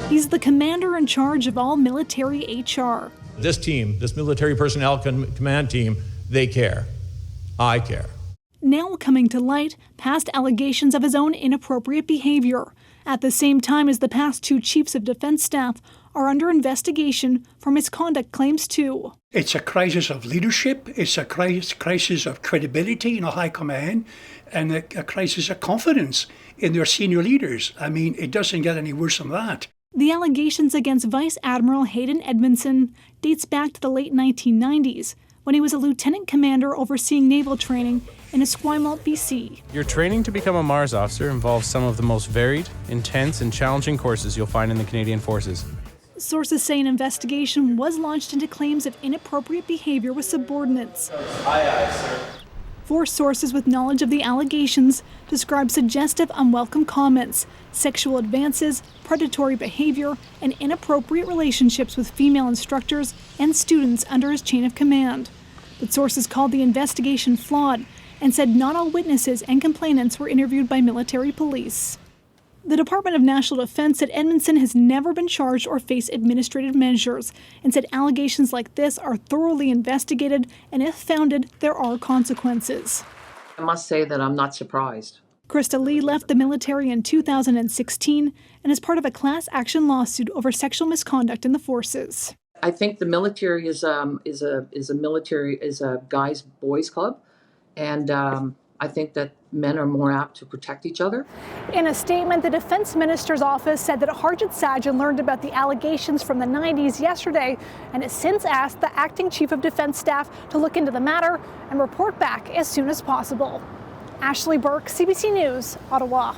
He's the commander in charge of all military HR. This team, this military personnel command team, they care. I care. Now coming to light, past allegations of his own inappropriate behavior, at the same time as the past two chiefs of defense staff are under investigation for misconduct claims too. It's a crisis of leadership, it's a crisis of credibility in a high command, and a crisis of confidence in their senior leaders. I mean, it doesn't get any worse than that. The allegations against Vice-Admiral Hayden Edmondson dates back to the late 1990s, when he was a lieutenant commander overseeing naval training in Esquimalt, BC. Your training to become a Mars officer involves some of the most varied, intense, and challenging courses you'll find in the Canadian Forces. Sources say an investigation was launched into claims of inappropriate behavior with subordinates. Aye, sir. Four sources with knowledge of the allegations describe suggestive, unwelcome comments, sexual advances, predatory behavior, and inappropriate relationships with female instructors and students under his chain of command. But sources called the investigation flawed and said not all witnesses and complainants were interviewed by military police. The Department of National Defense said Edmondson has never been charged or faced administrative measures and said allegations like this are thoroughly investigated and if founded, there are consequences. I must say that I'm not surprised. Krista Lee left the military in 2016 and is part of a class action lawsuit over sexual misconduct in the forces. I think the military is a guys boys club, and I think that men are more apt to protect each other. In a statement, the Defense Minister's office said that Harjit Sajjan learned about the allegations from the 90s yesterday and has since asked the acting Chief of Defense Staff to look into the matter and report back as soon as possible. Ashley Burke, CBC News, Ottawa.